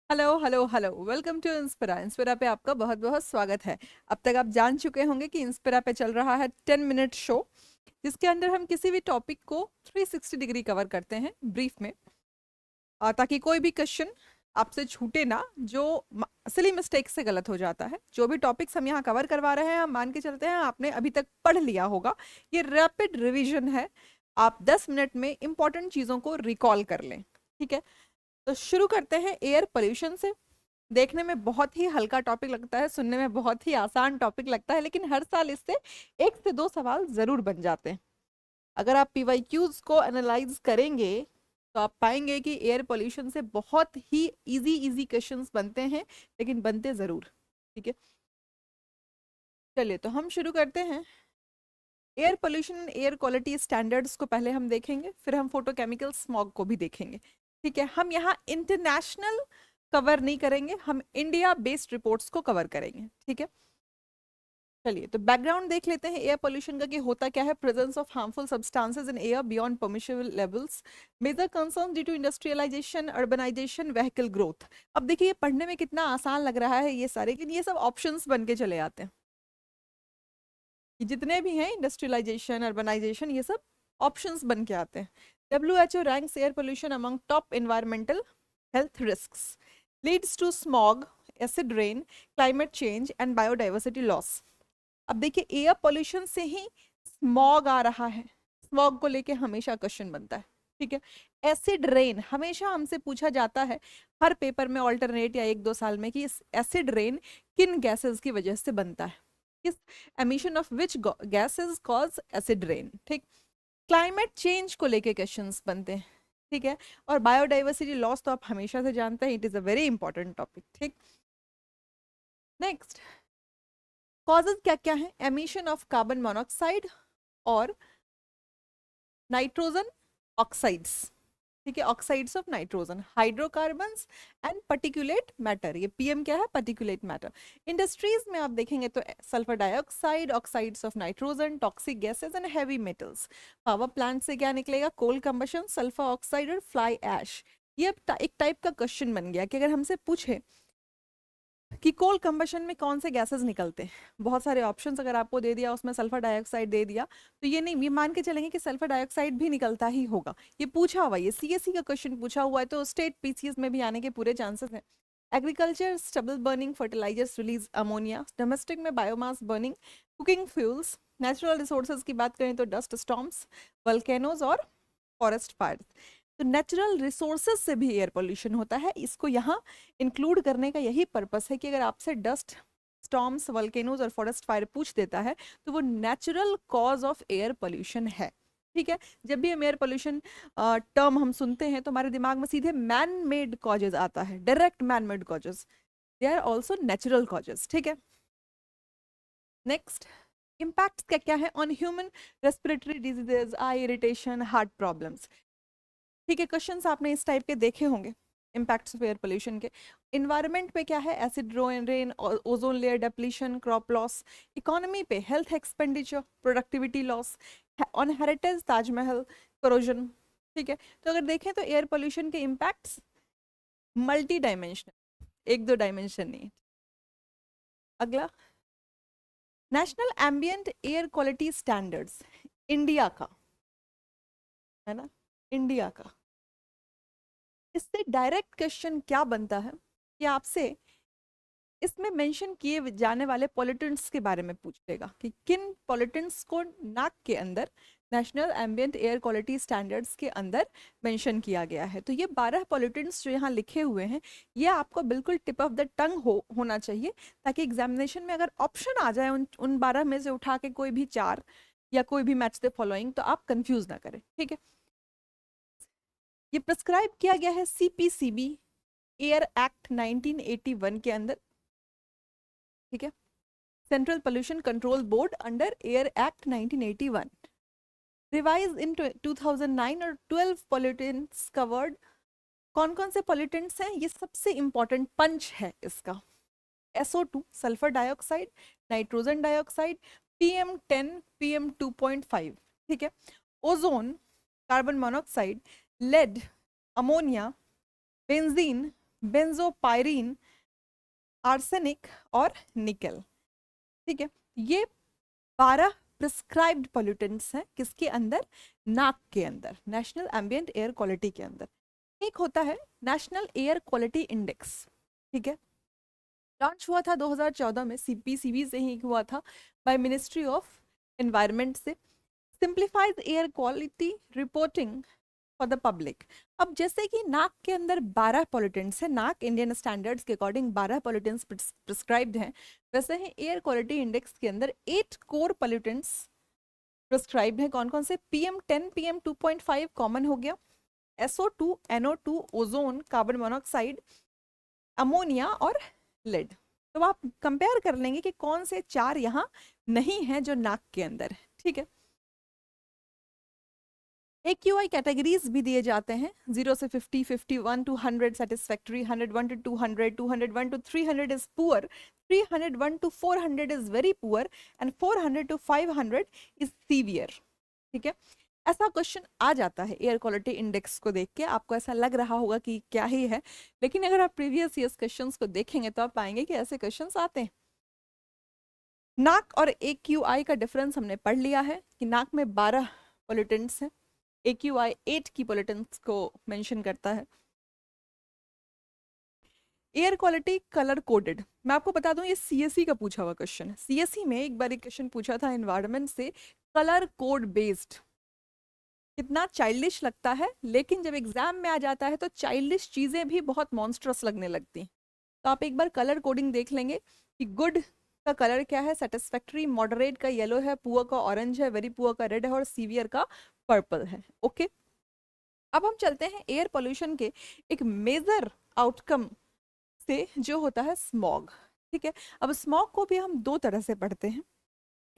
Hello hello hello, welcome to Inspira. Inspira पे आपका बहुत बहुत स्वागत है। अब तक आप जान चुके होंगे कि इंस्पिरा पे चल रहा है 10 मिनट शो, जिसके अंदर हम किसी भी टॉपिक को 360 डिग्री कवर करते हैं ब्रीफ में, ताकि कोई भी क्वेश्चन आपसे छूटे ना जो सिली मिस्टेक से गलत हो जाता है। जो भी टॉपिक्स हम यहाँ कवर करवा रहे हैं, हम मान के चलते हैं आपने अभी तक पढ़ लिया होगा। ये रैपिड रिवीजन है। आप 10 मिनट में इंपॉर्टेंट चीज़ों को रिकॉल कर लें। ठीक है, तो शुरू करते हैं एयर पोल्यूशन से। देखने में बहुत ही हल्का टॉपिक लगता है, सुनने में बहुत ही आसान टॉपिक लगता है, लेकिन हर साल इससे 1 से 2 सवाल जरूर बन जाते हैं। अगर आप पीवाईक्यूज को एनालाइज करेंगे तो आप पाएंगे कि एयर पोल्यूशन से बहुत ही इजी इजी क्वेश्चंस बनते हैं, लेकिन बनते जरूर। ठीक है, चलिए तो हम शुरू करते हैं। Air pollution air quality standards को पहले हम देखेंगे, फिर हम फोटोकेमिकल स्मॉग को भी देखेंगे। ठीक है, हम यहाँ इंटरनेशनल कवर नहीं करेंगे, हम इंडिया बेस्ड रिपोर्ट्स को कवर करेंगे। ठीक है, चलिए तो बैकग्राउंड देख लेते हैं एयर पोल्यूशन का कि होता क्या है। Presence of harmful substances in air beyond permissible levels, major concern due to industrialization, urbanization, vehicle growth. अब देखिए, ये पढ़ने में कितना आसान लग रहा है ये सारे, लेकिन ये सब ऑप्शंस बन के चले आते हैं। ये जितने भी हैं, इंडस्ट्रियलाइजेशन, अर्बनाइजेशन, ये सब ऑप्शंस बन के आते हैं। WHO ranks air pollution among top environmental health risks, leads to smog, acid rain, climate change and biodiversity loss. अब देखिए, एयर पोल्यूशन से ही स्मॉग आ रहा है। स्मॉग को लेके हमेशा क्वेश्चन बनता है। ठीक है, एसिड रेन हमेशा हमसे पूछा जाता है हर पेपर में, ऑल्टरनेट या 1-2 साल में, कि इस एसिड रेन किन गैसेस की वजह से बनता है, किस emission of which gases cause acid rain. ठीक, क्लाइमेट चेंज को लेके क्वेश्चंस बनते हैं। ठीक है, और बायोडाइवर्सिटी लॉस तो आप हमेशा से जानते हैं, it is a very important topic. ठीक, नेक्स्ट, कॉजेज क्या क्या है। एमिशन ऑफ कार्बन मोनोऑक्साइड और नाइट्रोजन ऑक्साइड्स। ठीक है, oxides of nitrogen, hydrocarbons and particulate matter. ये पीएम क्या है, पर्टिकुलेट मैटर। इंडस्ट्रीज में आप देखेंगे तो sulphur dioxide, oxides of nitrogen, toxic gases and heavy metals. Power plant से क्या निकलेगा, कोल कंबशन, सल्फर ऑक्साइड और फ्लाई ऐश। ये अब एक टाइप का क्वेश्चन बन गया कि अगर हमसे पूछे कि कोल कंबशन में कौन से गैसेस निकलते हैं, बहुत सारे ऑप्शंस अगर आपको दे दिया, उसमें सल्फर डाइऑक्साइड दे दिया, तो ये नहीं, ये मान के चलेंगे कि सल्फर डाइऑक्साइड भी निकलता ही होगा। ये पूछा हुआ, ये सीएससी का क्वेश्चन पूछा हुआ है, तो स्टेट पीसीएस में भी आने के पूरे चांसेस हैं। Agriculture stubble burning, fertilizers release ammonia, domestic में biomass burning, cooking fuels. Natural resources की बात करें तो डस्ट स्टॉर्म्स, वल्केनोज और फॉरेस्ट फायर्स। तो नेचुरल रिसोर्सेज से भी एयर पोल्यूशन होता है। इसको यहाँ इंक्लूड करने का यही पर्पस है कि अगर आपसे डस्ट स्टॉर्म्स, वल्केनोज और फॉरेस्ट फायर पूछ देता है, तो वो natural cause of air pollution है। ठीक है, जब भी हम एयर पोल्यूशन टर्म हम सुनते हैं तो हमारे दिमाग में सीधे मैन मेड कॉजेज आता है, direct man made causes. They are also natural causes. ठीक है, नेक्स्ट, इम्पैक्ट क्या क्या है on human respiratory diseases, eye irritation, heart problems. ठीक है, क्वेश्चंस आपने इस टाइप के देखे होंगे। इम्पैक्ट्स ऑफ एयर पोल्यूशन के इन्वायरमेंट पे क्या है, acid rain, ozone layer depletion, crop loss. Economy पे health expenditure, productivity loss, on heritage Taj Mahal, corrosion. ठीक है, तो अगर देखें तो एयर पोल्यूशन के इम्पैक्ट्स मल्टी डायमेंशनल, 1-2 डायमेंशन नहीं। अगला, national ambient air quality standards, India का है ना, इंडिया का। इससे डायरेक्ट क्वेश्चन क्या बनता है कि आपसे इसमें मेंशन किए जाने वाले पॉल्यूटेंट्स के बारे में पूछ लेगा कि किन पॉल्यूटेंट्स को नाक के अंदर national ambient air quality standards के अंदर मेंशन किया गया है। तो ये 12 पॉल्यूटेंट्स जो यहाँ लिखे हुए हैं, ये आपको बिल्कुल टिप ऑफ द टंग होना चाहिए, ताकि एग्जामिनेशन में अगर ऑप्शन आ जाए उन 12 में से उठा के कोई भी 4 या कोई भी मैच द फॉलोइंग, तो आप कंफ्यूज ना करें। ठीक है, ये प्रिस्क्राइब किया गया है सीपीसीबी एयर एक्ट 1981 के अंदर। ठीक है, central pollution control board under air act 1981, revise in 2009, और 12 पॉल्यूटेंट्स कवर्ड। कौन कौन से पॉल्यूटेंट्स हैं, ये सबसे इंपॉर्टेंट पंच है इसका। SO2 sulphur dioxide, nitrogen dioxide, PM10, PM2.5। ठीक है, ozone, carbon monoxide, lead, ammonia, benzene, benzopyrene, arsenic और निकल। ठीक है, ये 12 प्रिस्क्राइब्ड पोल्यूटेंट्स हैं किसके अंदर, नाक के अंदर, नेशनल एम्बिएंट एयर क्वालिटी के अंदर। एक होता है नेशनल एयर क्वालिटी इंडेक्स। ठीक है, लॉन्च हुआ था 2014 में, सीपीसीबी से ही हुआ था, बाय मिनिस्ट्री ऑफ एनवायरनमेंट से। Simplifies air quality reporting for the public. अब जैसे कि नाक के अंदर 12 पॉल्यूटेंट्स हैं, नाक इंडियन स्टैंडर्ड्स के अकॉर्डिंग 12 पॉल्यूटेंट्स प्रिस्क्राइब्ड हैं, वैसे ही एयर क्वालिटी इंडेक्स के अंदर 8 कोर पॉल्यूटेंट्स प्रिस्क्राइब्ड हैं। कौन कौन से, PM10, PM2.5 कॉमन हो गया, SO2, NO2, ozone, carbon monoxide, ammonia और लेड। तो आप कंपेयर कर लेंगे कि कौन से 4 यहाँ नहीं हैं जो नाक के अंदर है। ठीक है, AQI कैटेगरीज भी दिए जाते हैं, 0 से 50, 51 to 100 satisfactory, 101 to 200, 201 to 300 is poor, 301 to 400 is very poor and 400 to 500 is severe। ठीक है, ऐसा क्वेश्चन आ जाता है एयर क्वालिटी इंडेक्स को देख के, आपको ऐसा लग रहा होगा कि क्या ही है, लेकिन अगर आप प्रीवियस ईयर्स क्वेश्चंस को देखेंगे तो आप पाएंगे कि ऐसे क्वेश्चंस आते हैं। नाक और AQI का डिफरेंस हमने पढ़ लिया है कि नाक में 12 पोल्यूटेंट्स हैं, AQI 8 की पोल्यूटेंट्स को मेंशन करता है। एयर क्वालिटी कलर कोडेड, मैं आपको बता दूं ये CSE का पूछा हुआ क्वेश्चन है। CSE में एक बार एक क्वेश्चन पूछा था एनवायरनमेंट से, कलर कोड बेस्ड। कितना चाइल्डिश लगता है, लेकिन जब एग्जाम में आ जाता है तो चाइल्डिश चीजें भी बहुत मॉन्स्ट्रस लगने लगती हैं। तो आप एक बार कलर कोडिंग देख लेंगे कि गुड का कलर क्या है, सेटिस्फैक्टरी, मॉडरेट का येलो है, पुअर का ऑरेंज है, वेरी पुअर का रेड है और सीवियर का पर्पल है। ओके, अब हम चलते हैं एयर पोल्यूशन के एक मेजर आउटकम से जो होता है स्मॉग। ठीक है, अब स्मॉग को भी हम दो तरह से पढ़ते हैं।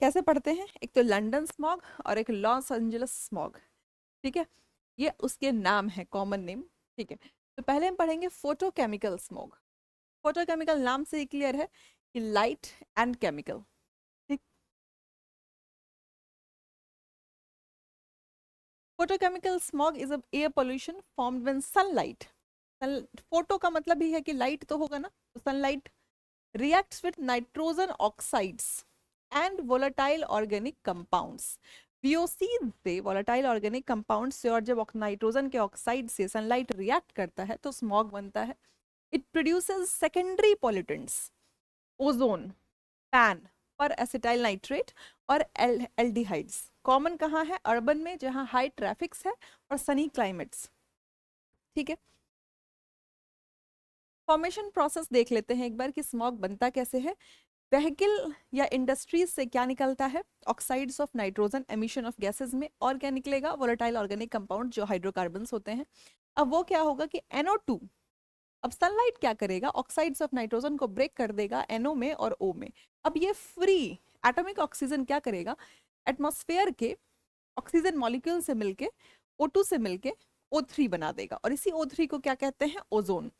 कैसे पढ़ते हैं, एक तो लंदन स्मॉग और एक लॉस एंजलिस स्मॉग। ठीक है, ये उसके नाम है, कॉमन नेम। ठीक है, तो पहले हम पढ़ेंगे फोटोकेमिकल स्मॉग। फोटोकेमिकल नाम से ही क्लियर है कि लाइट एंड केमिकल। ठीक, photochemical smog is a air pollution formed when sunlight, photo का मतलब ही है कि लाइट तो होगा ना, तो sunlight reacts with nitrogen oxides and volatile organic compounds। VOCs से volatile organic compounds से, और जब नाइट्रोजन के ऑक्साइड से सनलाइट रिएक्ट करता है तो स्मॉग बनता है। It produces secondary pollutants, ozone, pan, पर एसिटाइल नाइट्रेट और एल्डिहाइड्स। कॉमन कहाँ है, अर्बन में जहाँ हाई ट्रैफिक्स है और सनी क्लाइमेट्स। ठीक है, फॉर्मेशन प्रोसेस देख लेते हैं एक बार कि स्मॉग बनता कैसे है। व्हीकल या इंडस्ट्रीज से क्या निकलता है, oxides of nitrogen, emission of gases में, और क्या निकलेगा, वोलेटाइल ऑर्गेनिक कंपाउंड जो हाइड्रोकार्बन्स होते हैं। अब वो क्या होगा कि NO2, अब सनलाइट क्या करेगा, ऑक्साइड्स ऑफ नाइट्रोजन को ब्रेक कर देगा NO में और O में। अब ये फ्री एटॉमिक ऑक्सीजन क्या करेगा, एटमॉस्फेयर के ऑक्सीजन मॉलिक्यूल से मिलके O2 से मिलके O3 बना देगा, और इसी O3 को क्या कहते हैं, ओजोन।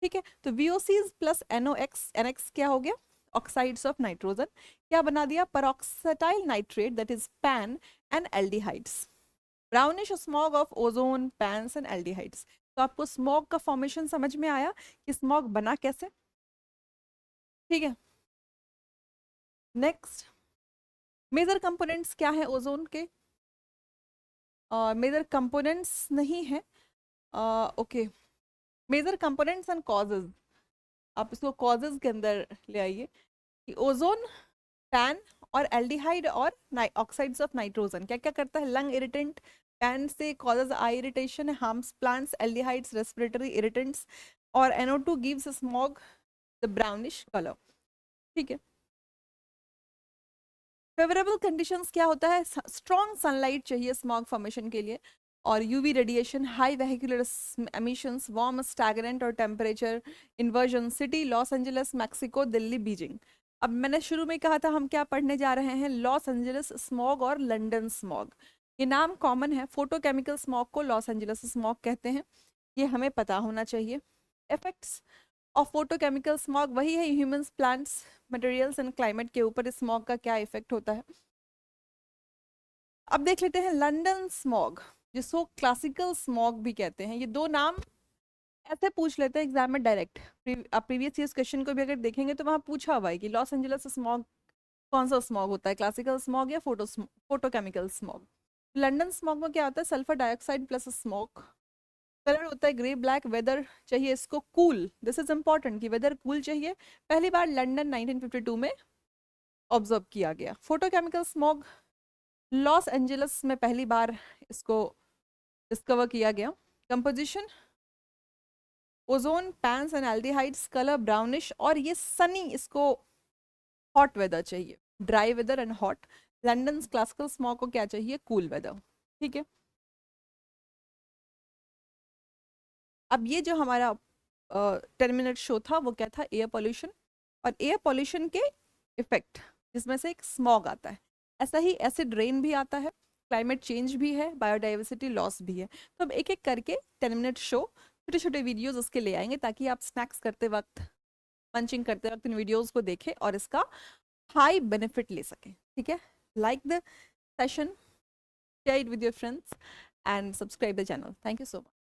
ठीक है, तो VOCs प्लस NX क्या हो गया, ऑक्साइड्स ऑफ नाइट्रोजन, क्या बना दिया, peroxyl nitrate that is pan and aldehydes. Brownish smog of ozone, pans and aldehydes. तो आपको स्मॉग का फॉर्मेशन समझ में आया कि स्मॉग बना कैसे। ठीक है, नेक्स्ट, मेजर कंपोनेंट्स क्या है ओजोन के, मेजर कंपोनेंट्स नहीं है, okay, major components and causes, आप इसको कॉजेज के अंदर ले आइए कि ओजोन, पैन और एल्डिहाइड और ऑक्साइड्स ऑफ नाइट्रोजन क्या क्या करता है, लंग इरिटेंट, पैन से causes eye irritation, harms plants, aldehydes respiratory irritants, और NO2 gives smog the brownish colour. ठीक है, फेवरेबल कंडीशंस क्या होता है, स्ट्रॉन्ग सनलाइट चाहिए स्मॉग फॉर्मेशन के लिए, और UV radiation, high vehicular emissions, warm stagnant और temperature inversion, city Los Angeles, Mexico, Delhi, Beijing. अब मैंने शुरू में कहा था हम क्या पढ़ने जा रहे हैं, लॉस एंजलिस स्मॉग और लंदन स्मॉग। ये नाम कॉमन है, फोटोकेमिकल स्मॉग को लॉस एंजलिस स्मॉग कहते हैं, ये हमें पता होना चाहिए। इफेक्ट्स ऑफ फोटोकेमिकल स्मॉग वही है, humans, plants, materials and climate के ऊपर इस स्मॉग का क्या इफेक्ट होता है। अब देख लेते हैं लंदन स्मॉग, जिसको क्लासिकल स्मॉग भी कहते हैं। ये दो नाम ऐसे पूछ लेते हैं एग्जाम में डायरेक्ट। आप प्रीवियस ईयर क्वेश्चन को भी अगर देखेंगे तो वहाँ पूछा हुआ है कि लॉस एंजलिस स्मॉग कौन सा स्मॉग होता है, क्लासिकल स्मॉग या फोटोकेमिकल स्मॉग। लंदन स्मॉग में क्या होता है, sulphur dioxide plus smog. Colour होता है ग्रे ब्लैक। वेदर चाहिए इसको कूल, दिस इज इंपॉर्टेंट कि वेदर कूल चाहिए। पहली बार लंदन 1952 में ऑब्जर्व किया गया। फोटोकेमिकल स्मॉग लॉस एंजलिस में पहली बार इसको डिस्कवर किया गया। Composition ozone PANs and aldehydes, colour brownish, और ये सनी, इसको हॉट वेदर चाहिए, dry weather and hot. London classical smog को क्या चाहिए, कूल वेदर। ठीक है, अब ये जो हमारा 10 मिनट शो था वो क्या था, एयर पोल्यूशन और एयर पोल्यूशन के इफेक्ट, जिसमें से एक स्मॉग आता है। ऐसा ही एसिड रेन भी आता है, क्लाइमेट चेंज भी है, बायोडाइवर्सिटी लॉस भी है। तो अब एक एक करके 10 मिनट शो, छोटे छोटे वीडियोस उसके ले आएंगे ताकि आप स्नैक्स करते वक्त, मंचिंग करते वक्त इन वीडियोस को देखें और इसका हाई बेनिफिट ले सकें। ठीक है, like the session, share it with your friends and subscribe the channel. Thank you so much.